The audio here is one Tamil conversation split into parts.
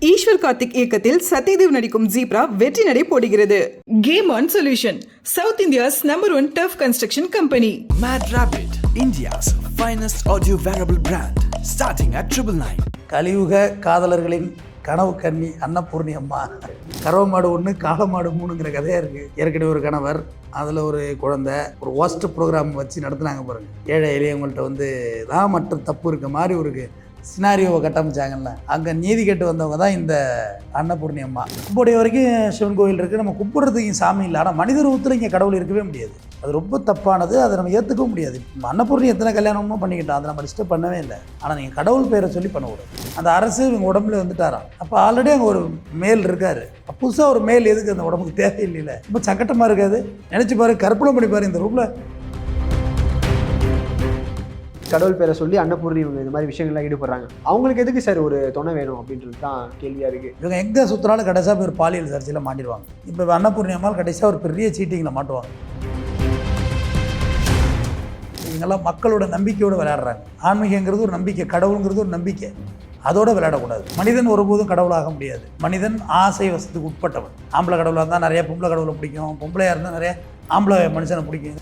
ஈஸ்வர் கார்த்திக் இயக்கத்தில் சத்யதேவ் நடிக்கும் ஜீப்ரா வெற்றி நடை போடுகிறது. Game on solution, south India's #1 turf construction company. Mad Rabbit, India's finest audio wearable brand, starting at 999. கலியுக காதலர்களின் கனவு கன்னி அன்னபூர்ணி அம்மா. கறவை மாடு 1 காளை மாடு 3ங்கிற கதையாக இருக்குது. ஏற்கனவே ஒரு கணவர், அதில் ஒரு குழந்தை, ஒரு ஒஸ்ட் ப்ரோக்ராம் வச்சு நடத்துனாங்க பாருங்கள். ஏழை எளியவங்கள்ட்ட வந்து தான் மற்றும் தப்பு இருக்க மாதிரி ஒரு சினாரியோவை கட்டமைச்சாங்கல்ல, அங்கே நீதி கேட்டு வந்தவங்க தான் இந்த அன்னபூர்ணி அம்மா. கும்பிடைய வரைக்கும் சிவன் கோயில் இருக்குது, நம்ம கும்பிட்றதுக்கு சாமி இல்லை. ஆனால் மனித ரூபத்தில் இங்கே கடவுள் இருக்கவே முடியாது. அது ரொம்ப தப்பானது, அதை நம்ம ஏற்றுக்கவும் முடியாது. அன்னபூர்ணி எத்தனை கல்யாணமும் பண்ணிக்கிட்டோம், அதை நம்ம டிஸ்டர்ப் பண்ணவே இல்லை. ஆனால் நீங்கள் கடவுள் பேரை சொல்லி பண்ணக்கூடாது. அந்த அரசு இவங்க உடம்புல வந்துட்டாராம். அப்போ ஆல்ரெடி அங்கே ஒரு மேல் இருக்கார், புதுசாக ஒரு மேல் எதுக்கு அந்த உடம்புக்கு தேவையில்லை? ரொம்ப சங்கட்டமாக இருக்காது. நினச்சி பாரு, கற்பனை பண்ணி பாரு, இந்த ரூமில் கடவுள் பேரை சொல்லி அன்னபூர்ணி இவங்க இந்த மாதிரி விஷயங்கள்லாம் ஈடுபடுறாங்க. அவங்களுக்கு எதுக்கு சார் ஒரு துணை வேணும் அப்படின்றது தான் கேள்வியாக இருக்குது. இவங்க எங்கே சுற்றுறாலும் கடைசியாக போய் ஒரு பாலியல் சர்ச்சையில் மாட்டிடுவாங்க. இப்போ அன்னபூர்ணி அம்மாள் கடைசியாக ஒரு பெரிய சீட்டிங்கில் மாட்டுவாங்க. இவங்கெல்லாம் மக்களோட நம்பிக்கையோடு விளையாடுறாங்க. ஆன்மீகங்கிறது ஒரு நம்பிக்கை, கடவுளுங்கிறது ஒரு நம்பிக்கை, அதோடு விளையாடக்கூடாது. மனிதன் ஒருபோதும் கடவுளாக முடியாது. மனிதன் ஆசை வசத்துக்கு உட்பட்டவன். ஆம்பளை கடவுளாக இருந்தால் நிறைய பொம்பளை கடவுளை பிடிக்கும், பொம்பளையாக இருந்தால் நிறைய ஆம்பளை மனுஷனை பிடிக்கும்.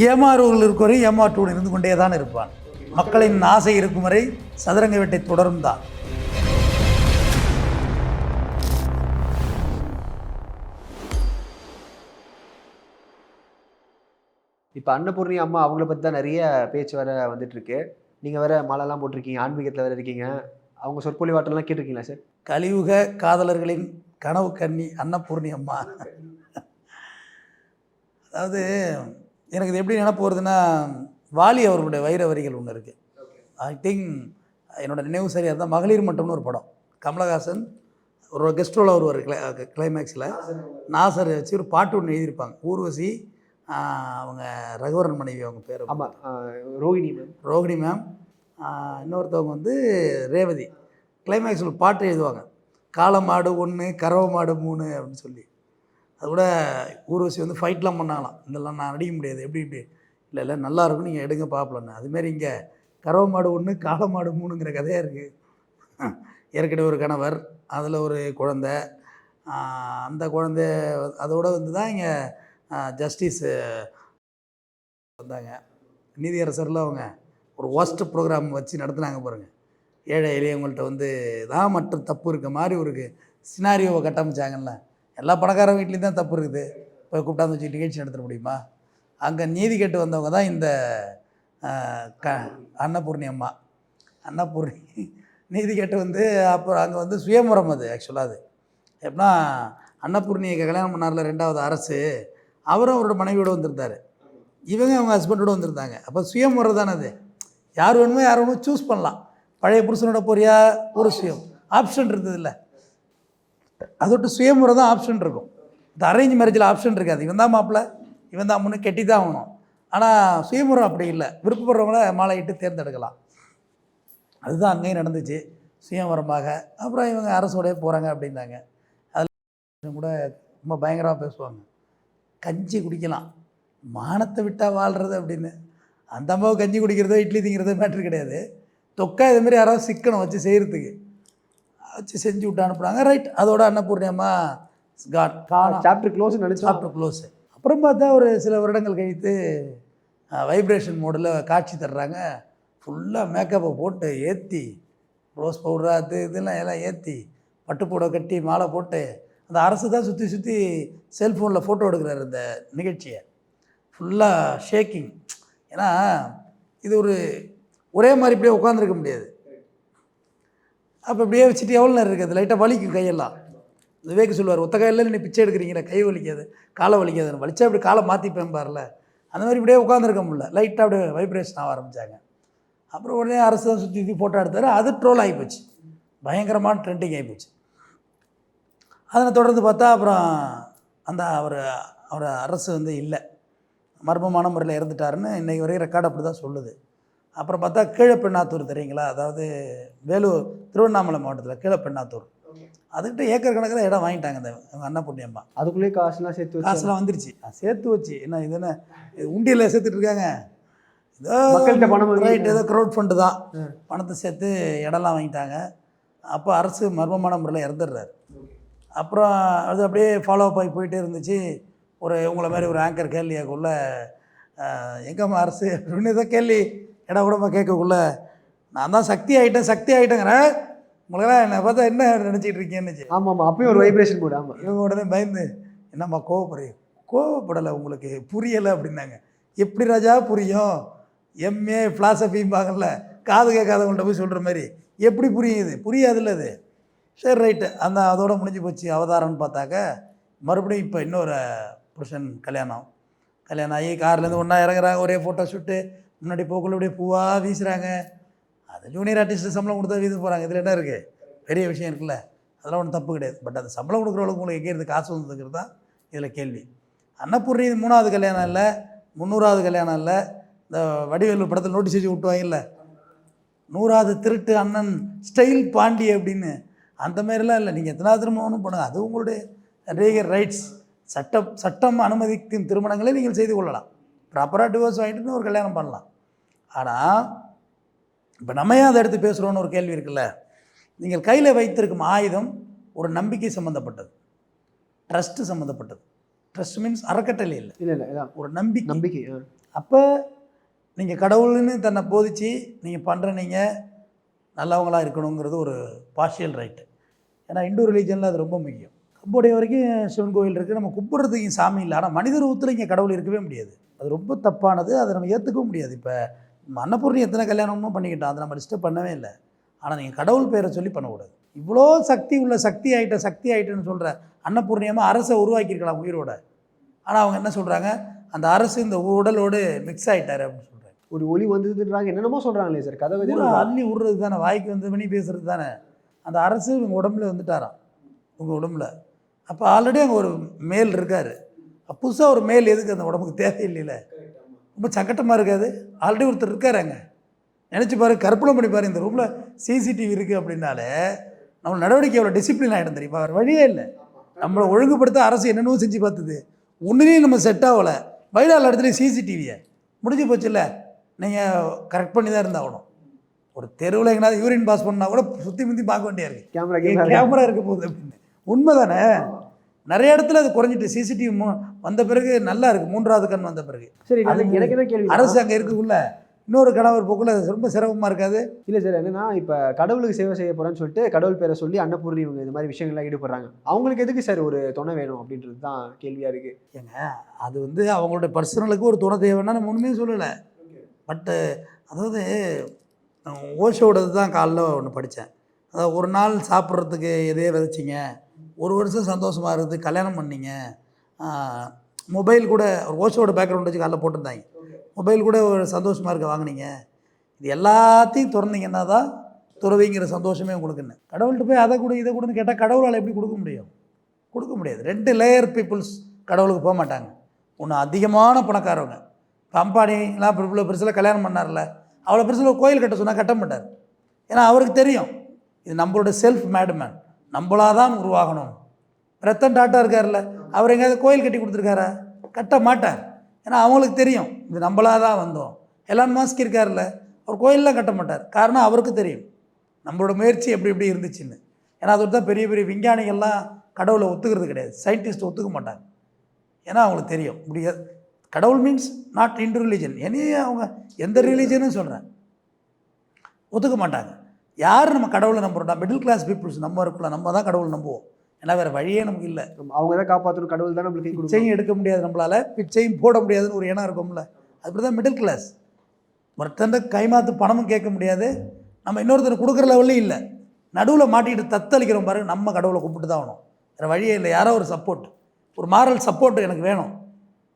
ஏமாறுவர்கள் இருக்கிற ஏமாற்றுடன் இருந்து கொண்டே தான் இருப்பான். மக்களின் ஆசை இருக்கும் வரை சதுரங்க வேட்டை தொடரும் தான். இப்போ அன்னபூர்ணி அம்மா அவங்கள பற்றி தான் நிறைய பேச்சு வேற வந்துட்டு இருக்கு. நீங்கள் வேற மாலைலாம் போட்டிருக்கீங்க, ஆன்மீகத்தில் வேற இருக்கீங்க. அவங்க சொற்பொழிவாட்டெல்லாம் கேட்டிருக்கீங்களா சார்? கலியுக காதலர்களின் கனவு கன்னி அன்னபூர்ணி அம்மா. அதாவது எனக்கு இது எப்படி நினைப்பு வருதுன்னா, வாலி அவர்களுடைய வைர வரிகள் ஒன்று இருக்குது. ஐ திங்க் என்னோடய நினைவு சரியாக இருந்தால் மகளிர் மட்டம்னு ஒரு படம், கமலஹாசன் ஒரு கெஸ்ட் ரோல் வருவார். கிளைமேக்ஸில் நாசர் வச்சு ஒரு பாட்டு ஒன்று எழுதியிருப்பாங்க. ஊர்வசி, அவங்க ரகுவரன் மனைவி, அவங்க பேர் ஆமாம், ரோகிணி மேம். இன்னொருத்தவங்க வந்து ரேவதி. கிளைமேக்ஸில் பாட்டு எழுதுவாங்க, காளை மாடு 1 கறவை மாடு 3 அப்படின்னு சொல்லி. அது கூட ஊர்வசி வந்து ஃபைட்லாம் பண்ணாங்களாம், இதெல்லாம் நான் நடிக்க முடியாது, எப்படி இப்படி இல்லை நல்லாயிருக்கும், நீங்கள் எடுங்க பார்ப்பலன்னு. அதுமாரி இங்கே கறவை மாடு 1 காளை மாடு 3ங்கிற கதையாக இருக்குது. ஏற்கனவே ஒரு கணவர், அதில் ஒரு குழந்தை, அந்த குழந்தை அதோடு வந்து தான் இங்கே ஜஸ்டிஸ் வந்தாங்க. நீதியரசரில் அவங்க ஒரு ஒஸ்ட் ப்ரோக்ராம் வச்சு நடத்துனாங்க பாருங்கள். ஏழை எளியவங்கள்ட்ட வந்து தான் மற்றும் தப்பு இருக்க மாதிரி ஒரு சினாரியோவை கட்டமைச்சாங்கல்ல. எல்லா பணக்கார வீட்லேயும் தான் தப்பு இருக்குது, போய் கூப்பிட்டாந்து வச்சு நிகழ்ச்சி நடத்த முடியுமா? அங்கே நீதி கேட்டு வந்தவங்க தான் இந்த அன்னபூர்ணி அம்மா. அன்னபூர்ணி நீதி கேட்டு வந்து அப்புறம் அங்கே வந்து சுயமுறம். அது ஆக்சுவலாக அது எப்படின்னா, அன்னபூர்ணியை கல்யாணம் பண்ணார்ல 2வது அரசு, அவரும் அவரோட மனைவியோடு வந்திருந்தார், இவங்க அவங்க ஹஸ்பண்டோடு வந்திருந்தாங்க. அப்போ சுயமுறை தானே அது. யார் வேணுமோ யார் வேணுமோ சூஸ் பண்ணலாம். பழைய புருஷனோட போறியா, ஒரு சுயம் ஆப்ஷன் இருந்தது இல்லை. அதோட்டு சுயமுறை தான் ஆப்ஷன் இருக்கும். இந்த அரேஞ்ச் மேரேஜில் ஆப்ஷன் இருக்காது. இவன் தான் மாப்பிள்ளை, இவன் தான் முன்னு கெட்டி தான் ஆகணும். ஆனால் சுயமுறை அப்படி இல்லை, விருப்பப்படுறவங்கள மாலையிட்டு தேர்ந்தெடுக்கலாம். அதுதான் அங்கேயும் நடந்துச்சு சுயமுறமாக. அப்புறம் இவங்க அரசோடய போகிறாங்க அப்படின்னாங்க. அதில் கூட ரொம்ப பயங்கரமாக பேசுவாங்க, கஞ்சி குடிக்கலாம், மானத்தை விட்டால் வாழ்கிறது அப்படின்னு. அந்த அம்மாவை கஞ்சி குடிக்கிறதோ இட்லி திங்கிறதோ மேட்ரு கிடையாது. தொக்கா இதுமாரி யாராவது சிக்கனம் வச்சு செய்கிறதுக்கு வச்சு செஞ்சு விட்டு அனுப்புகிறாங்க. ரைட், அதோட அன்னபூர்ணி அம்மா சாப்டர் க்ளோஸ் நினச்சி சாப்டர் க்ளோஸு. அப்புறம் பார்த்தா ஒரு சில வருடங்கள் கழித்து வைப்ரேஷன் மோடில் காட்சி தர்றாங்க. ஃபுல்லாக மேக்கப்பை போட்டு ஏற்றி, ரோஸ் பவுடர் அது இதெல்லாம் எல்லாம் ஏற்றி, பட்டுப்பூடை கட்டி மாலை போட்டு, அந்த அரசு தான் சுற்றி சுற்றி செல்ஃபோனில் ஃபோட்டோ எடுக்கிறார் இந்த நிகழ்ச்சியை. ஃபுல்லாக ஷேக்கிங். ஏன்னா இது ஒரே மாதிரி இப்படியே உட்காந்துருக்க முடியாது. அப்போ இப்படியே வச்சுட்டு எவ்வளோ நேரம் இருக்குது, லைட்டாக வலிக்கும் கையெல்லாம். விவேக் சொல்லுவார், ஒத்த கையில் நீ பிச்சை எடுக்கிறீங்களா, கை வலிக்காது காலை வலிக்காதுன்னு. வலிச்சா இப்படி காலை மாற்றிப்பேன் பாருல, அந்த மாதிரி இப்படியே உட்காந்துருக்க முடியல. லைட்டாக அப்படியே வைப்ரேஷன் ஆக ஆரம்பித்தாங்க. அப்புறம் உடனே அரசு தான் சுற்றி சுற்றி ஃபோட்டோ எடுத்தார். அது ட்ரோல் ஆகிப்போச்சு, பயங்கரமான ட்ரெண்டிங் ஆகிப்போச்சு. அதனை தொடர்ந்து பார்த்தா அப்புறம் அந்த அவர் அரசு வந்து இல்லை, மர்மமான முறையில் இறந்துட்டாருன்னு இன்றைக்கி வரைக்கும் ரெக்கார்டு அப்படி தான் சொல்லுது. அப்புறம் பார்த்தா கீழப்பெண்ணாத்தூர் தெரியுங்களா, அதாவது வேலூர் திருவண்ணாமலை மாவட்டத்தில் கீழப்பெண்ணாத்தூர், அதுக்கிட்ட ஏக்கர் கணக்கில் இடம் வாங்கிட்டாங்க இந்த அன்னபூர்ணி அம்மா. அதுக்குள்ளேயே காசுலாம் வந்துருச்சு. சேர்த்து வச்சு என்ன இது என்ன உண்டியில் சேர்த்துட்டு இருக்காங்க. மக்கள்கிட்ட பணம் வாங்கி- ரைட், ஏதோ க்ரௌட் ஃபண்டு தான். பணத்தை சேர்த்து இடம்லாம் வாங்கிட்டாங்க. அப்போ அரசு மர்மமான முறையில் இறந்துடுறாரு. அப்புறம் அது அப்படியே ஃபாலோ அப் ஆகி போயிட்டே இருந்துச்சு. உங்களை மாதிரி ஒரு ஆங்கர் கேள்வி கேட்கக்குள்ள எங்கம்மா அரசு அப்படின்னு ஏதோ கேள்வி இடம் கூடமாக கேட்கக்குள்ள நான் தான் சக்தி ஆகிட்டேங்கிறேன். உங்களுக்கெல்லாம் என்னை பார்த்தா என்ன நினச்சிட்டு இருக்கீங்கன்னு. ஆமாம், அப்பயும் ஒரு வைப்ரேஷன் போடு. ஆமாம், இவங்க உடனே பயந்து என்னம்மா கோவப்படலை, உங்களுக்கு புரியலை அப்படின்னாங்க. எப்படி ராஜா புரியும்? எம்ஏ ஃபிலாசபிம்பாங்கல்ல, காது கேட்காதவங்கள்ட்ட போய் சொல்கிற மாதிரி எப்படி புரியுது? புரியாதுல்ல அது. சரி ரைட்டு, அதோட முடிஞ்சு போச்சு. அவதாரம்னு பார்த்தாக்க மறுபடியும் இப்போ இன்னொரு புருஷன் கல்யாணம் ஆகி கார்லேருந்து ஒன்றா இறங்குறாங்க. ஒரே ஃபோட்டோ ஷூட்டு, முன்னாடி போக்குள்ள அப்படியே பூவாக வீசுகிறாங்க. அது ஜூனியர் ஆர்டிஸ்ட்டு சம்பளம் கொடுத்தா வீச போகிறாங்க. இதில் என்ன இருக்குது? பெரிய விஷயம் இருக்குல்ல, அதெல்லாம் ஒன்றும் தப்பு கிடையாது. பட் அது சம்பளம் கொடுக்குறவங்களுக்கு உங்களுக்கு எங்கே இருந்து காசு வந்துங்கிறது தான் இதில் கேள்வி. அன்னபூர்ணி 3வது கல்யாணம் இல்லை, 300வது கல்யாணம் இல்லை. இந்த வடிவேலு படத்தில் நோட்டீஸ் வச்சு விட்டுவாங்கல்ல, 100வது திருட்டு அண்ணன் ஸ்டைல் பாண்டி அப்படின்னு. அந்த மாதிரிலாம் இல்லை. நீங்கள் எத்தனாவது திருமணம்னு பண்ணுங்கள், அது உங்களுடைய ரீகர் ரைட்ஸ். சட்டம் அனுமதிக்கும் திருமணங்களை நீங்கள் செய்து கொள்ளலாம். ப்ராப்பராக டிவோர்ஸ் வாங்கிட்டு ஒரு கல்யாணம் பண்ணலாம். ஆனால் இப்போ நம்ம ஏன் அதை எடுத்து பேசுகிறோன்னு ஒரு கேள்வி இருக்குல்ல. நீங்கள் கையில் வைத்திருக்கும் ஆயுதம் ஒரு நம்பிக்கை சம்மந்தப்பட்டது, ட்ரஸ்ட்டு சம்மந்தப்பட்டது. ட்ரஸ்ட் மீன்ஸ் அறக்கட்டளை இல்லை, இல்லை ஒரு நம்பிக்கை. ஆ. அப்போ நீங்கள் கடவுள்னு தன்னை போதிச்சு நீங்கள் பண்ணுற நீங்கள் நல்லவங்களாக இருக்கணுங்கிறது ஒரு பார்ஷியல் ரைட்டு. ஏன்னா இந்து ரிலீஜனில் அது ரொம்ப முக்கியம். கம்போடியா வரைக்கும் சிவன் கோவில் இருக்குது, நம்ம கும்பிட்றதுக்கு சாமி இல்லை. ஆனால் மனித ரூபத்தில் இங்கே கடவுள் இருக்கவே முடியாது. அது ரொம்ப தப்பானது, அதை நம்ம ஏற்றுக்கவும் முடியாது. இப்போ அன்னபூர்ணி எத்தனை கல்யாணமும் பண்ணிக்கிட்டோம், அதை நம்ம டிஸ்டர்ப் பண்ணவே இல்லை. ஆனால் நீங்கள் கடவுள் பேரை சொல்லி பண்ணக்கூடாது. இவ்வளோ சக்தி உள்ள சக்தி ஆகிட்டேன்னு சொல்கிற அன்னபூர்ணியமாக அரசை உருவாக்கியிருக்கலாம் உயிரோட. ஆனால் அவங்க என்ன சொல்கிறாங்க, அந்த அரசு இந்த உடலோடு மிக்ஸ் ஆகிட்டாரு அப்படின்னு சொல்கிறாங்க. ஒரு ஒளி வந்துடுறாங்க, என்னென்னமோ சொல்கிறாங்களே சார், கதை அள்ளி விடுறது தானே, வாய்க்கு வந்து பண்ணி பேசுகிறது தானே. அந்த அரசு இவங்க உடம்புல வந்துட்டாராம், உங்கள் உடம்புல. அப்போ ஆல்ரெடி அங்கே ஒரு மேல் இருக்கார். புதுசாக ஒரு மேல் எதுக்கு அந்த உடம்புக்கு தேவையில்லைல்ல. ரொம்ப சங்கட்டமாக இருக்காது. ஆல்ரெடி ஒருத்தர் இருக்கார் அங்கே. நினச்சி பாரு, கற்பனை பண்ணி பாரு, இந்த ரூமில் சிசிடிவி இருக்குது அப்படின்னாலே நம்ம நடவடிக்கை எவ்வளோ டிசிப்ளின் ஆகிடும் தெரியுமா? வேறு வழியே இல்லை. நம்மளை ஒழுங்குபடுத்த அரசு என்னென்னவோ செஞ்சு பார்த்துது, ஒன்றுலேயும் நம்ம செட் ஆகலை. வயலால் இடத்துல சிசிடிவியை முடிஞ்சு போச்சு இல்லை, நீங்கள் கரெக்ட் பண்ணி தான் இருந்தாகணும். ஒரு தெருவில் எங்கேனாவது யூரின் பாஸ் பண்ணால் கூட சுற்றி முற்றி பார்க்க வேண்டியா இருக்குது. கேமரா இருக்க போகுது அப்படின்னு. உண்மை தானே? நிறைய இடத்துல அது குறைஞ்சிட்டு. சிசிடிவி வந்த பிறகு நல்லா இருக்குது, 3வது கண் வந்த பிறகு. சரி, எனக்கு என்ன கேள்வி, அரசு அங்கே இருக்குள்ள இன்னொரு கணவர் போக்குள்ள ரொம்ப சிரமமாக இருக்காது? இல்லை சார், என்னன்னா இப்போ கடவுளுக்கு சேவை செய்ய போகிறேன்னு சொல்லிட்டு கடவுள் பேரை சொல்லி அன்னபூர்ணி இவங்க இந்த மாதிரி விஷயங்கள்லாம் ஈடுபடுறாங்க. அவங்களுக்கு எதுக்கு சார் ஒரு துணை வேணும் அப்படின்றது தான் கேள்வியாக இருக்குது. ஏங்க, அது வந்து அவங்களுடைய பர்சனலுக்கு ஒரு துணை தேவைன்னா நம்ம ஒன்றுமே சொல்லலை. பட்டு அதாவது ஓஷோடது தான் காலைல ஒன்று படித்தேன். அதாவது ஒரு நாள் சாப்பிட்றதுக்கு எதையே விதைச்சிங்க, ஒரு வருஷம் சந்தோஷமாக இருக்குது, கல்யாணம் பண்ணிங்க, மொபைல் கூட ஒரு ஓஷோட பேக்ரவுண்ட் வச்சு காலைல போட்டிருந்தாங்க, மொபைல் கூட ஒரு சந்தோஷமாக இருக்க வாங்கினீங்க. இது எல்லாத்தையும் திறந்தீங்கன்னா தான் துறவிங்கிற சந்தோஷமே உங்களுக்குன்னு. கடவுள்கிட்ட போய் அதை கூட இதை கூடன்னு கேட்டால் கடவுளால் எப்படி கொடுக்க முடியும்? கொடுக்க முடியாது. 2 லேயர் பீப்புள்ஸ் கடவுளுக்கு போக மாட்டாங்க. ஒன்று அதிகமான பணக்காரவங்க. இப்போ அம்பானிலாம் இவ்வளோ பெருசில் கல்யாணம் பண்ணார்ல, அவ்வளோ பெருசில் ஒரு கோயில் கட்ட சொன்னால் கட்ட மாட்டார். ஏன்னா அவருக்கு தெரியும் இது நம்மளோட செல்ஃப் மேடுமேன், நம்மளாக தான் உருவாகணும். ரத்தன் டாட்டா இருக்கார்ல, அவர் எங்கேயாவது கோயில் கட்டி கொடுத்துருக்காரா? கட்ட மாட்டார். ஏன்னா அவங்களுக்கு தெரியும் இது நம்மளாக தான் வந்தோம். எலான் மாஸ்க் இருக்கார்ல, அவர் கோயிலெலாம் கட்ட மாட்டார். காரணம் அவருக்கு தெரியும் நம்மளோட முயற்சி எப்படி இருந்துச்சுன்னு. ஏன்னா அதோட தான் பெரிய பெரிய விஞ்ஞானிகள்லாம் கடவுளை ஒத்துக்கிறது கிடையாது, சயின்டிஸ்ட் ஒத்துக்க மாட்டாங்க. ஏன்னா அவங்களுக்கு தெரியும் முடியாது. கடவுள் மீன்ஸ் நாட் இன்டு ரிலீஜன், அவங்க எந்த ரிலீஜனும் சொல்கிறேன் ஒத்துக்க மாட்டாங்க. யார் நம்ம கடவுளை நம்புகிறோம்னா மிடில் கிளாஸ் பீப்புள்ஸ் நம்ம இருக்கலாம், நம்ம தான் கடவுளை நம்புவோம். ஏன்னா வேறு வழியே நமக்கு இல்லை. அவங்க தான் காப்பாற்றணும், கடவுள் தான் நம்மளுக்கு பிச்சையும் எடுக்க முடியாது, நம்மளால் பிச்சையும் போட முடியாதுன்னு ஒரு எண்ணம் இருக்கும்ல, அப்படி தான் மிடில் கிளாஸ். ஒருத்தந்த கைமாத்து பணமும் கேட்க முடியாது, நம்ம இன்னொருத்தர் கொடுக்குற லெவல்லையும் இல்லை, நடுவில் மாட்டிக்கிட்டு தத்தளிக்கிறோம் பாரு. நம்ம கடவுளை கூப்பிட்டு தான் ஆகணும், வேறு வழியே இல்லை. யாரோ ஒரு சப்போர்ட், ஒரு மாரல் சப்போர்ட் எனக்கு வேணும்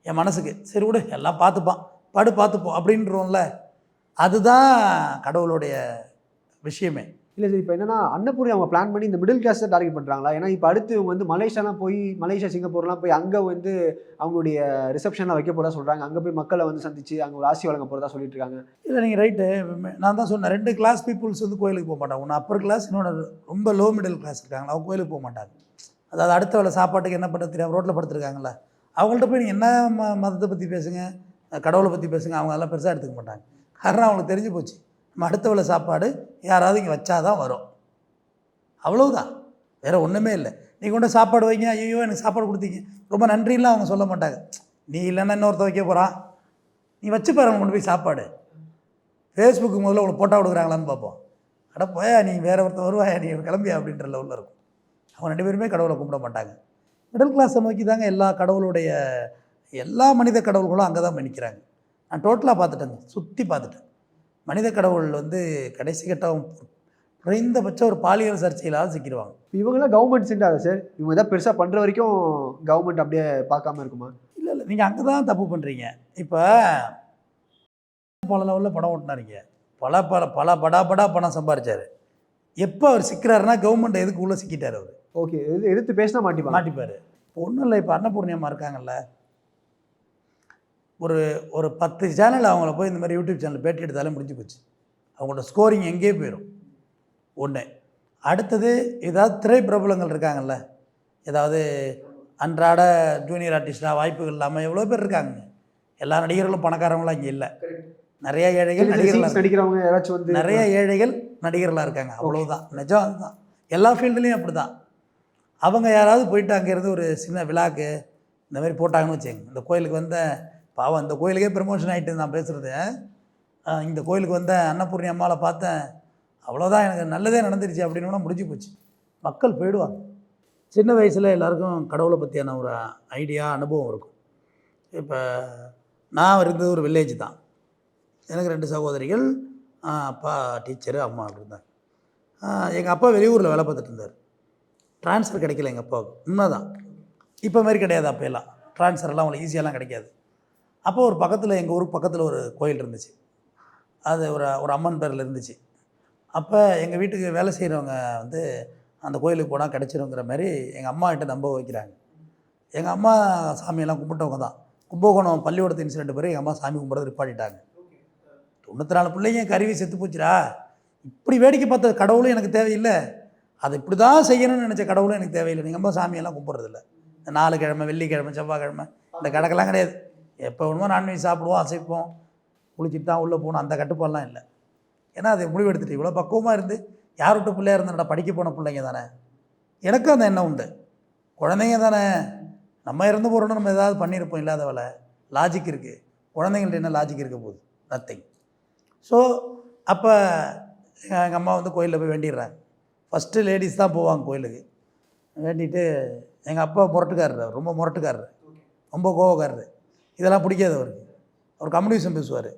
என் மனசுக்கு. சரி விடு, எல்லாம் பார்த்துப்பான், பார்த்துப்போம் அப்படின்றோம்ல, அதுதான் கடவுளுடைய விஷயமே. இல்லை சார், இப்போ என்னன்னா அன்னபூர்ணி அவங்க பிளான் பண்ணி இந்த மிடில் கிளாஸை டார்கெட் பண்ணுறாங்களா? ஏன்னா இப்போ அடுத்து இவங்க வந்து மலேசியா சிங்கப்பூர்லாம் போய் அங்கே வந்து அவங்களுடைய ரிசப்ஷன்லாம் வைக்க போகிறதா சொல்கிறாங்க. அங்கே போய் மக்களை வந்து சந்திச்சு அங்கே ஒரு ஆசி வழங்க போகிறதா சொல்லிட்டு இருக்காங்க. இல்லை நீங்கள் ரைட்டு, நான் தான் சொன்னேன் 2 கிளாஸ் பீப்புள்ஸ் வந்து கோயிலுக்கு போக மாட்டாங்க. ஒன்று அப்பர் கிளாஸ், இன்னொன்று ரொம்ப லோ மிடில் கிளாஸ் இருக்காங்க, அவங்க கோயிலுக்கு போக மாட்டாங்க. அதாவது அடுத்த வேலை சாப்பாட்டுக்கு என்ன பண்ணுறது தெரியாமல் ரோட்டில் படுத்துருக்காங்களா, அவங்கள்ட்ட போய் நீங்கள் என்ன மதத்தை பற்றி பேசுங்க, கடவுளை பற்றி பேசுங்க, அவங்க அதெல்லாம் பெருசாக எடுத்துக்க மாட்டாங்க. அதனால் அவங்களுக்கு தெரிஞ்சு போச்சு நம்ம அடுத்த வேளை சாப்பாடு யாராவது இங்கே வச்சாதான் வரும், அவ்வளவுதான், வேறு ஒன்றுமே இல்லை. நீங்கள் கொண்டு சாப்பாடு வைங்க, ஐயோ எனக்கு சாப்பாடு கொடுத்தீங்க ரொம்ப நன்றிலாம் அவங்க சொல்ல மாட்டாங்க. நீ இல்லைன்னா இன்னொருத்த வைக்க போகிறான், நீ வச்சு பாருங்க கொண்டு போய் சாப்பாடு. ஃபேஸ்புக்கு முதல்ல உங்களுக்கு போட்டோ கொடுக்குறாங்களான்னு பார்ப்போம். அட போயா நீ வேற ஒருத்தர் வருவாயா நீ கிளம்பியா அப்படின்ற லெவலில் இருக்கும். அவங்க 2 பேருமே கடவுளை கும்பிட மாட்டாங்க. மிடில் கிளாஸை நோக்கி தாங்க எல்லா கடவுளுடைய எல்லா மனித கடவுள்களும் அங்கே தான் நிற்கிறாங்க. நான் டோட்டலாக பார்த்துட்டேங்க, சுற்றி பார்த்துட்டேன். மனித கடவுள் வந்து கடைசி கட்டம் குறைந்தபட்சம் ஒரு பாலியல் சர்ச்சையிலாவது சிக்கிடுவாங்க. இவங்களாம் கவர்மெண்ட் சென்டாதா சார்? இவங்க ஏதாவது பெருசாக பண்ணுற வரைக்கும் கவர்மெண்ட் அப்படியே பார்க்காம இருக்குமா? இல்லை இல்லை, நீங்கள் அங்கே தான் தப்பு பண்ணுறீங்க. இப்போ பல லெவலில் படம் ஓட்டினாருங்க, பல பல பல படா பணம் சம்பாரிச்சார். எப்போ அவர் சிக்கிறாருன்னா கவர்மெண்ட் எதுக்கு உள்ளே சிக்கிட்டார் அவர். ஓகே, எதிர்த்து பேசினா மாட்டிப்பார். இப்போ ஒன்றும் இல்லை, இப்போ அன்னபூர்ணியம்மா இருக்காங்கல்ல, ஒரு 10 சேனல் அவங்கள போய் இந்த மாதிரி யூடியூப் சேனல் பேட்டி எடுத்தாலே முடிஞ்சு போச்சு. அவங்களோட ஸ்கோரிங் எங்கேயே போயிடும். ஒன்று. அடுத்தது ஏதாவது திரைப்பிரபலங்கள் இருக்காங்கல்ல, ஏதாவது அன்றாட ஜூனியர் ஆர்டிஸ்டாக வாய்ப்புகள் இல்லாமல் எவ்வளோ பேர் இருக்காங்க. எல்லா நடிகர்களும் பணக்காரங்களாம் இங்கே இல்லை. நிறைய ஏழைகள் நடிக்கிறவங்க யாராச்சும் வந்து நிறைய ஏழைகள் நடிகர்களாக இருக்காங்க, அவ்வளோதான். நிஜம் அதுதான், எல்லா ஃபீல்டுலேயும் அப்படி தான். அவங்க யாராவது போயிட்டு அங்கேருந்து ஒரு சின்ன விழாக்கு இந்த மாதிரி போட்டாங்கன்னு வச்சுங்க, இந்த கோயிலுக்கு வந்த பாவம், இந்த கோயிலுக்கே ப்ரமோஷன் ஆகிட்டு நான் பேசுகிறது, இந்த கோயிலுக்கு வந்த அன்னபூர்ணி அம்மாவை பார்த்தேன், அவ்வளோதான், எனக்கு நல்லதே நடந்துருச்சு அப்படின்னா முடிஞ்சு போச்சு. மக்கள் போயிடுவாங்க. சின்ன வயசில் எல்லாருக்கும் கடவுளை பற்றியான ஒரு ஐடியா அனுபவம் இருக்கும். இப்போ நான் இருந்தது ஒரு வில்லேஜ் தான். எனக்கு 2 சகோதரிகள், அப்பா டீச்சரு, அம்மா அப்படி இருந்தாங்க. எங்கள் அப்பா வெளியூரில் வேலை பார்த்துட்டு இருந்தார். ட்ரான்ஸ்ஃபர் கிடைக்கல எங்கள் அப்பாவுக்கு, உண்மைதான். இப்போ மாதிரி கிடையாது, அப்போ எல்லாம் ட்ரான்ஸ்ஃபர்லாம் அவங்களுக்கு ஈஸியாலாம் கிடைக்காது. அப்போ ஒரு பக்கத்தில், எங்கள் ஊருக்கு பக்கத்தில் ஒரு கோயில் இருந்துச்சு, அது ஒரு அம்மன் பேரில் இருந்துச்சு. அப்போ எங்கள் வீட்டுக்கு வேலை செய்கிறவங்க வந்து அந்த கோயிலுக்கு போனால் கிடச்சிருங்கிற மாதிரி எங்கள் அம்மா கிட்ட நம்ப வைக்கிறாங்க. எங்கள் அம்மா சாமியெல்லாம் கும்பிட்டவங்க தான். கும்பகோணம் பள்ளிக்கூடத்து இன்சிடென்ட் பேர் எங்கள் அம்மா சாமி கும்பிட்றது நிப்பாட்டிட்டாங்க. 94 பிள்ளைங்க கருவி செத்து போச்சுடா. இப்படி வேடிக்கை பார்த்த கடவுளும் எனக்கு தேவையில்லை, அதை இப்படி தான் செய்யணும்னு நினச்ச கடவுளும் எனக்கு தேவையில்லை. நீங்கள் அம்மா சாமியெல்லாம் கும்பிட்றதில்ல. இந்த 4 கிழமை, வெள்ளிக்கிழமை, செவ்வாய்க்கிழமை இந்த கணக்கெல்லாம் கிடையாது. எப்போ வேணுமோ நான்வெஜ் சாப்பிடுவோம், அசைப்போம், குளிச்சுட்டு தான் உள்ளே போகணும், அந்த கட்டுப்பாடெல்லாம் இல்லை. ஏன்னா அதை முடிவு எடுத்துகிட்டு இவ்வளோ பக்குவமாக இருந்து யார் விட்டு பிள்ளையாக இருந்தாடா, படிக்க போன பிள்ளைங்க தானே. எனக்கும் அந்த எண்ணம் உண்டு, குழந்தைங்க தானே, நம்ம இறந்து போகிறோன்னு நம்ம ஏதாவது பண்ணியிருப்போம், இல்லாத வேலை. லாஜிக் இருக்குது, குழந்தைங்கள்ட்ட என்ன லாஜிக் இருக்க போகுது? நத்திங். ஸோ அப்போ எங்கள் அம்மா வந்து கோயிலில் போய் வேண்டிடுறாங்க. ஃபஸ்ட்டு லேடிஸ் தான் போவாங்க கோயிலுக்கு. வேண்டிட்டு எங்கள் அப்பா முரட்டுக்காரர், ரொம்ப முரட்டுக்காரர், ரொம்ப கோவக்காரர். இதெல்லாம் பிடிக்காது அவருக்கு. அவர் கம்யூனிசம் பேசுவார்,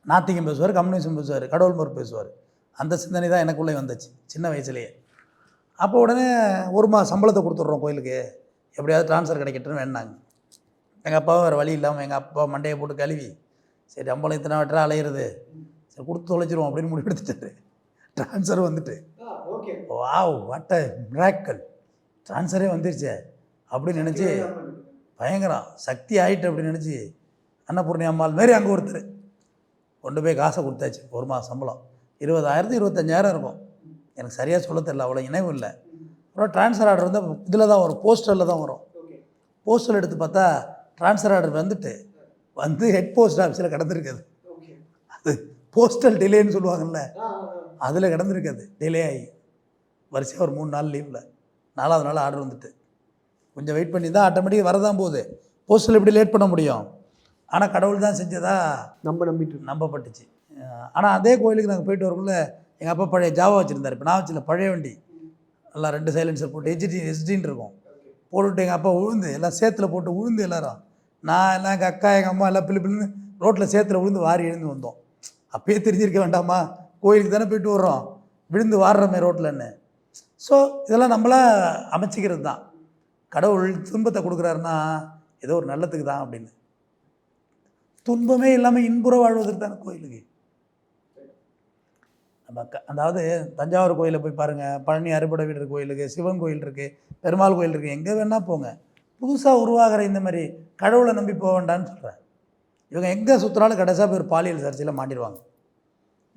நாத்திகம் பேசுவார், கம்யூனிசம் பேசுவார், கடவுள் மறுப்பு பேசுவார். அந்த சிந்தனை தான் எனக்குள்ளே வந்துச்சு சின்ன வயசுலேயே. அப்போ உடனே ஒரு சம்பளத்தை கொடுத்துட்றோம் கோயிலுக்கு, எப்படியாவது ட்ரான்ஸ்ஃபர் கிடைக்கட்டுன்னு வேணாங்க. எங்கள் அப்பாவும் வேறு வழி இல்லாமல் எங்கள் அப்பா மண்டையை போட்டு கழுவி, சரி அம்பளம் இத்தனை வெட்டரா அலையிறது, சரி கொடுத்து தொலைச்சிருவோம் அப்படின்னு முடிவு எடுத்துட்டாரு. ட்ரான்ஸ்ஃபர் வந்துட்டு, வாவ் வாட் அ மிராக்கிள், ட்ரான்ஸ்ஃபரே வந்துருச்சே அப்படின்னு நினச்சி பயங்கரம் சக்தி ஆகிட்டு அப்படின்னு நினச்சி அன்னபூர்ணி அம்மாள் மாரி அங்கே ஒருத்தர் கொண்டு போய் காசை கொடுத்தாச்சு. ஒரு மாதம் சம்பளம் 20,000 25,000 இருக்கும், எனக்கு சரியாக சொல்ல தெரியல, அவ்வளோ இணைவும் இல்லை. அப்புறம் ட்ரான்ஸ்ஃபர் ஆர்டர் வந்து இதில் தான் வரும், போஸ்டரில் தான் வரும். போஸ்டர் எடுத்து பார்த்தா ட்ரான்ஸ்ஃபர் ஆர்டர் வந்து ஹெட் போஸ்ட் ஆஃபீஸில் கிடந்திருக்குது. அது போஸ்டல் டிலேன்னு சொல்லுவாங்கள்ல, அதில் கிடந்திருக்குது. டிலே ஆகி வரிசையாக ஒரு 3 நாள் லீவில் 4வது நாள் ஆர்டர் வந்துட்டு கொஞ்சம் வெயிட் பண்ணி தான் ஆட்டோமேட்டிக்காக வரதான் போகுது. போஸ்டல் எப்படி லேட் பண்ண முடியும்? ஆனால் கடவுள் தான் செஞ்சதா நம்பப்பட்டுச்சு. ஆனால் அதே கோயிலுக்கு நாங்கள் போயிட்டு வரக்குள்ள எங்கள் அப்பா பழைய ஜாவா வச்சுருந்தார். இப்போ நான் வச்சுல பழைய வண்டி எல்லாம் 2 சைலன்சர் போட்டு எஸ்டின்னு இருக்கும் போட்டுவிட்டு எங்கள் அப்பா உழுந்து எல்லாம் சேத்துல போட்டு உழுந்து எல்லோரும், நான் எல்லாம் எங்கள் அக்கா எங்கள் அம்மா எல்லாம் பிள்ளைன்னு ரோட்டில் சேத்துல விழுந்து வாரி எழுந்து வந்தோம். அப்பயே தெரிஞ்சிருக்க வேண்டாமா, கோயிலுக்கு தானே போயிட்டு வர்றோம், விழுந்து வாடுறோமே ரோட்டில்ன்னு. ஸோ இதெல்லாம் நம்மளா அமைச்சிக்கிறது தான். கடவுள் துன்பத்தை கொடுக்குறாருன்னா ஏதோ ஒரு நல்லத்துக்கு தான் அப்படின்னு. துன்பமே இல்லாமல் இன்புற வாழ்வதற்கு தானே கோயிலுக்கு. நம்ம அதாவது தஞ்சாவூர் கோயிலில் போய் பாருங்கள், பழனி அறுபடை வீடு கோயிலுக்கு, சிவன் கோயில் இருக்குது, பெருமாள் கோயில் இருக்குது, எங்கே வேணால் போங்க. புதுசாக உருவாகிற இந்த மாதிரி கடவுளை நம்பி போக வேண்டான்னு சொல்கிறேன். இவங்க எங்கே சுற்றுறாலும் கடைசியாக போய் ஒரு பாலியல் சர்ச்சையில் மாட்டிடுவாங்க.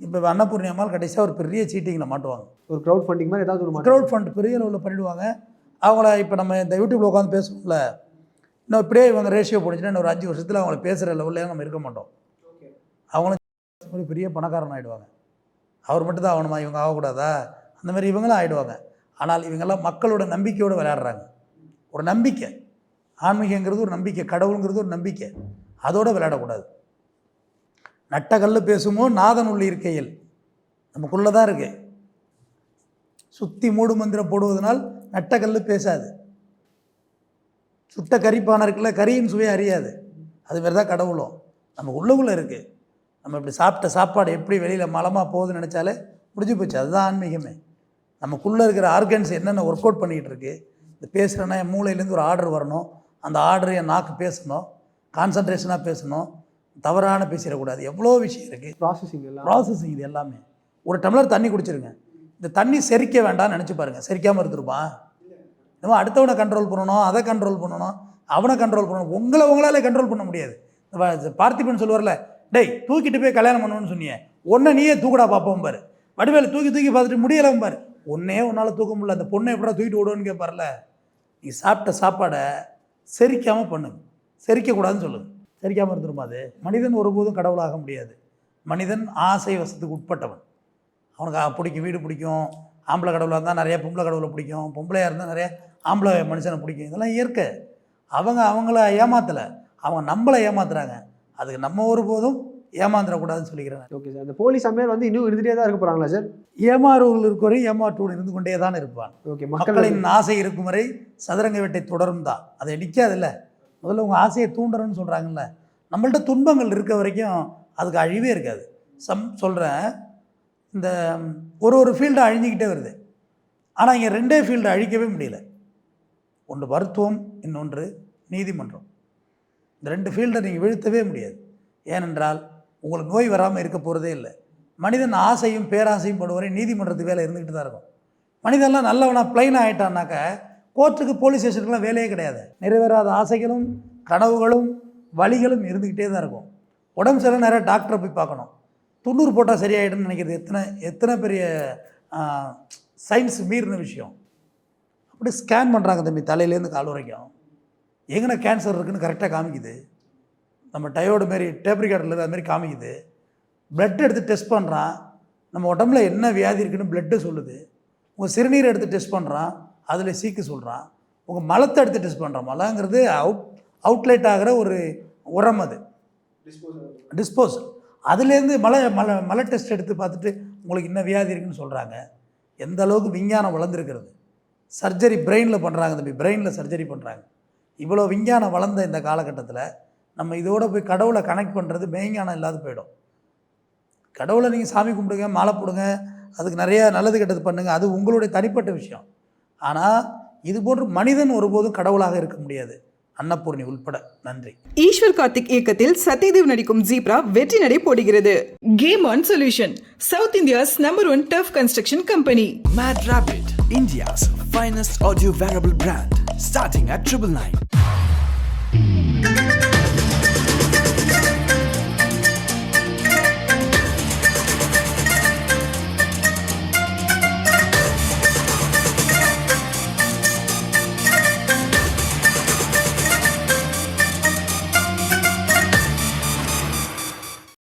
இப்போ அன்னபூர்ணி அம்மாள் கடைசியாக ஒரு பெரிய சீட்டிங்கில் மாட்டுவாங்க. ஒரு க்ரௌட் ஃபண்டிங் மாதிரி ஏதாவது ஒரு க்ரௌட் ஃபண்ட் பெரிய அளவில் பண்ணிவிடுவாங்க. அவங்கள இப்போ நம்ம இந்த யூடியூப்பில் உட்காந்து பேசணும்ல, இன்னும் இப்படியே இவங்க ரேஷியோ போட்டுச்சுன்னா இன்னும் ஒரு 5 வருஷத்தில் அவங்கள பேசுகிற லெவலில் நம்ம இருக்க மாட்டோம். அவங்களும் ஒரு பெரிய பணக்காரன் ஆகிடுவாங்க. அவர் மட்டும் தான் ஆகணுமா, இவங்க ஆகக்கூடாதா, அந்த மாதிரி இவங்களும் ஆகிடுவாங்க. ஆனால் இவங்கெல்லாம் மக்களோட நம்பிக்கையோடு விளையாடுறாங்க. ஒரு நம்பிக்கை, ஆன்மீகங்கிறது ஒரு நம்பிக்கை, கடவுளுங்கிறது ஒரு நம்பிக்கை, அதோடு விளையாடக்கூடாது. நட்ட கல் பேசுமோ நாதன் உள்ள இருக்கையில், நமக்குள்ளே தான் இருக்கு. சுற்றி மூடு மந்திரம் போடுவதனால் நட்ட கல் பேசாது. சுட்ட கறிப்பானை இருக்குல்ல, கறியின் சுவை அறியாது. அதுமாரி தான் கடவுளும் நம்ம உள்ளுக்குள்ளே இருக்குது. நம்ம இப்படி சாப்பிட்ட சாப்பாடு எப்படி வெளியில் மலமாக போகுதுன்னு நினச்சாலே முடிஞ்சு போச்சு. அதுதான் ஆன்மீகமே. நமக்குள்ளே இருக்கிற ஆர்கன்ஸ் என்னென்ன ஒர்க் அவுட் பண்ணிக்கிட்டு இருக்குது. இந்த பேசுகிறேன்னா என் மூளையிலேருந்து ஒரு ஆர்டர் வரணும், அந்த ஆர்டர் என் நாக்கு பேசணும், கான்சன்ட்ரேஷனாக பேசணும், தவறான பேசிடக்கூடாது. எவ்வளோ விஷயம் இருக்குது. ப்ராசஸிங் இது எல்லாமே. ஒரு டம்ளர் தண்ணி குடிச்சிருங்க, இந்த தண்ணி செரிக்க வேண்டாம்னு நினச்சி பாருங்கள், செரிக்காமல் இருந்துருப்பான். நம்ம அடுத்தவனை கண்ட்ரோல் பண்ணணும், அதை கண்ட்ரோல் பண்ணணும், அவனை கண்ட்ரோல் பண்ணணும். உங்களால் கண்ட்ரோல் பண்ண முடியாது. பார்த்திபன் சொல்லுவார்ல, டேய் தூக்கிட்டு போய் கல்யாணம் பண்ணணும்னு சொன்னியே, ஒன்றை நீயே தூக்கடா பார்ப்போம் பாரு. வடிவேல தூக்கி பார்த்துட்டு முடியலாம் பாரு, ஒன்றே உன்னால் தூக்க முடியல, அந்த பொண்ணை எப்படா தூக்கிட்டு விடுவோன்னு கேட்பார்ல. நீ சாப்பிட்ட சாப்பாடை செரிக்காமல் பண்ணுங்க, செரிக்கக்கூடாதுன்னு சொல்லுங்கள். செரிக்காமல் இருந்துருமா அது? மனிதன் ஒருபோதும் கடவுளாக முடியாது. மனிதன் ஆசை வசத்துக்கு உட்பட்டவன். அவனுக்கு பிடிக்கும், வீடு பிடிக்கும், ஆம்பளை கடவுளாக இருந்தால் நிறைய பொம்பளை கடவுளை பிடிக்கும், பொம்பளையாக இருந்தால் நிறைய ஆம்பளை மனுஷனை பிடிக்கும். இதெல்லாம் இயற்கை. அவங்கள ஏமாத்தலை, அவங்க நம்மளை ஏமாத்துறாங்க. அதுக்கு நம்ம ஒருபோதும் ஏமாந்துடக்கூடாதுன்னு சொல்லிக்கிறேன். Okay sir. அந்த போலி சமையல் வந்து இன்னும் இருந்துகிட்டே தான் இருக்க போகிறாங்களா சார்? ஏமாறுவர்கள் இருக்கிற ஏமாற்றுவன் இருந்து கொண்டே தான் இருப்பான். ஓகே. மக்களின் ஆசை இருக்கும் வரை சதுரங்க வேட்டை தொடரும் தான். அதை நிற்காதில்ல. முதல்ல உங்கள் ஆசையை தூண்டுறன்னு சொல்கிறாங்கல்ல. நம்மள்ட்ட துன்பங்கள் இருக்க வரைக்கும் அதுக்கு அழிவே இருக்காது. சொல்கிறேன், இந்த ஒரு ஃபீல்டு அழிஞ்சிக்கிட்டே வருது. ஆனால் இங்கே 2 ஃபீல்டு அழிக்கவே முடியல. ஒன்று மருத்துவம், இன்னொன்று நீதிமன்றம். இந்த 2 ஃபீல்டை நீங்கள் வீழ்த்தவே முடியாது. ஏனென்றால் உங்களுக்கு நோய் வராமல் இருக்க போகிறதே இல்லை. மனிதன் ஆசையும் பேராசையும் படுவரை நீதிமன்றத்து வேலை இருந்துக்கிட்டு தான் இருக்கும். மனிதன்லாம் நல்லவனா பிளைனாக ஆகிட்டான்னாக்க கோர்ட்டுக்கு போலீஸ் ஸ்டேஷனுக்குலாம் வேலையே கிடையாது. நிறைவேறாத ஆசைகளும் கனவுகளும் வலிகளும் இருந்துக்கிட்டே தான் இருக்கும். உடம்பு சரியில்லை, நிறைய டாக்டரை போய் பார்க்கணும். 90 போட்டால் சரியாயிடும்னு நினைக்கிறது எத்தனை பெரிய சயின்ஸ் மீறின விஷயம். அப்படி ஸ்கேன் பண்ணுறாங்க தம்பி, தலையிலேருந்து கால் வரைக்கும். எங்கே கேன்சர் இருக்குதுன்னு கரெக்டாக காமிக்குது. நம்ம டயோடு மாரி டேப் ரெக்கார்டில் அதுமாரி காமிக்குது. பிளட் எடுத்து டெஸ்ட் பண்ணுறான், நம்ம உடம்புல என்ன வியாதி இருக்குதுன்னு பிளட்டு சொல்லுது. உங்கள் சிறுநீரை எடுத்து டெஸ்ட் பண்ணுறான், அதில் சீக்கு சொல்கிறான். உங்கள் மலத்தை எடுத்து டெஸ்ட் பண்ணுறான். மலங்கிறது அவுட்லைட் ஆகிற ஒரு உரம், அது டிஸ்போசல். அதுலேருந்து மலை டெஸ்ட் எடுத்து பார்த்துட்டு உங்களுக்கு இன்னும் வியாதி இருக்குன்னு சொல்கிறாங்க. எந்த அளவுக்கு விஞ்ஞானம் வளர்ந்துருக்கிறது. சர்ஜரி பிரெயினில் பண்ணுறாங்க தம்பி, பிரெயினில் சர்ஜரி பண்ணுறாங்க. இவ்வளோ விஞ்ஞானம் வளர்ந்த இந்த காலகட்டத்தில் நம்ம இதோட போய் கடவுளை கனெக்ட் பண்ணுறது மெய்ஞானம் இல்லாத போயிடும். கடவுளை நீங்கள் சாமி கும்பிடுங்க, மாலை போடுங்க, அதுக்கு நிறைய நல்லது கெட்டது பண்ணுங்கள், அது உங்களுடைய தனிப்பட்ட விஷயம். ஆனால் இது போன்று மனிதன் ஒருபோதும் கடவுளாக இருக்க முடியாது, அன்னபூர்ணி உள்பட. நன்றி. ஈஸ்வர் கார்த்திக் இயக்கத்தில் சத்யதேவ் நடிக்கும் ஜீப்ரா வெற்றி நடை போடுகிறது. Game on solution, south India's number 1 tough construction company. Mad Rabbit, India's finest audio wearable brand, starting at 999.